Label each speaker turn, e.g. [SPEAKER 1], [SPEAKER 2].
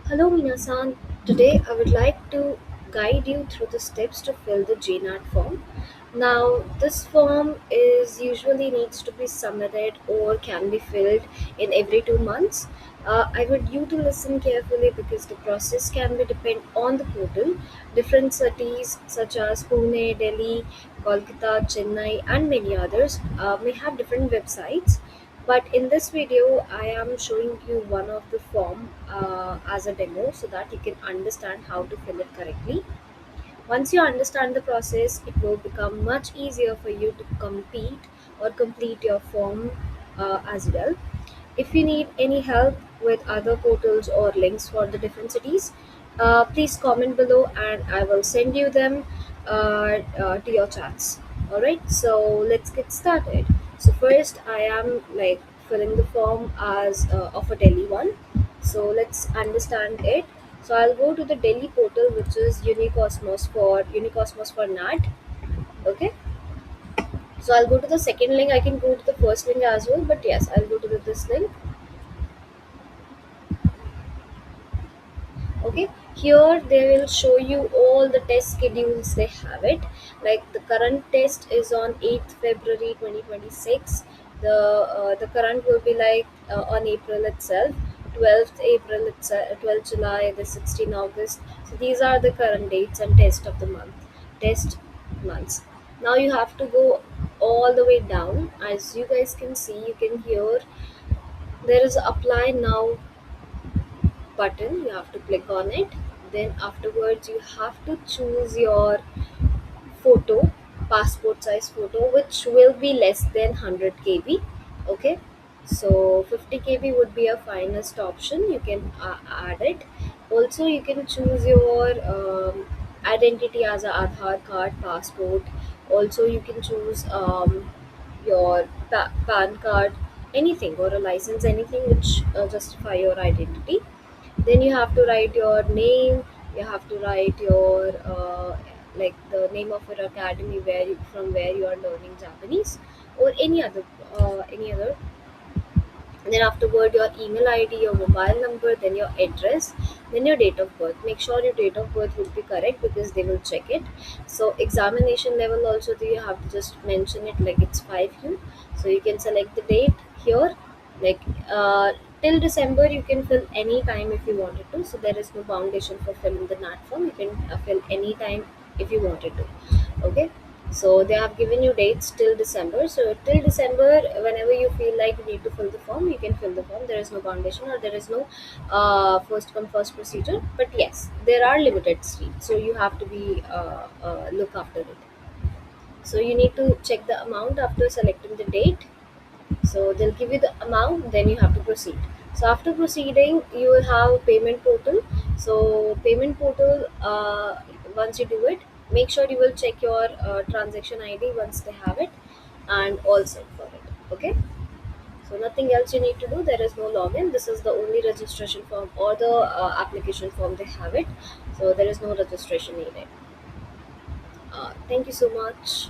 [SPEAKER 1] Hello Minasan, today I would like to guide you through the steps to fill the JNAT form. Now, this form is usually needs to be submitted or can be filled in every 2 months. I would you to listen carefully because the process can be depend on the portal. Different cities such as Pune, Delhi, Kolkata, Chennai, and many others may have different websites, but in this video I am showing you one of the form as a demo so that you can understand how to fill it correctly. Once you understand the process, it will become much easier for you to compete or complete your form as well. If you need any help with other portals or links for the different cities, please comment below and I will send you them to your chats. Alright, so let's get started. So first I am like filling the form as of a Delhi one. So let's understand it. So I'll go to the Delhi portal, which is Unicosmos for NAT. Okay. So I'll go to the second link. I can go to the first link as well, but yes, I'll go to this link. Okay, here they will show you all the test schedules they have it. Like the current test is on 8th February 2026. The current will be like on April itself, 12th April, 12th July, the 16th August. So these are the current dates and test months. Now you have to go all the way down. As you guys can see, you can hear there is apply now button. You have to click on it. Then afterwards you have to choose your photo, passport size photo, which will be less than 100 kb. Okay, so 50 kb would be a finest option. You can add it. Also you can choose your identity as a Aadhaar card, passport. Also you can choose your pan card, anything, or a license, anything which justify your identity. Then you have to write your name. You have to write your like the name of your academy from where you are learning Japanese, or any other. And then afterward your email ID, your mobile number, then your address, then your date of birth. Make sure your date of birth will be correct because they will check it. So examination level also, do you have to just mention it like it's 5U. So you can select the date here, like till December you can fill any time if you wanted to. So there is no foundation for filling the NAT form. You can fill any time if you wanted to. Okay, so they have given you dates till December. So till December, whenever you feel like you need to fill the form, you can fill the form. There is no foundation or there is no first come first procedure. But yes, there are limited seats, so you have to be look after it. So you need to check the amount after selecting the date. So they'll give you the amount, then you have to proceed. So after proceeding, you will have payment portal. So payment portal, once you do it, make sure you will check your transaction ID once they have it, and all set for it. Okay. So nothing else you need to do. There is no login. This is the only registration form or the application form they have it. So there is no registration needed. Thank you so much.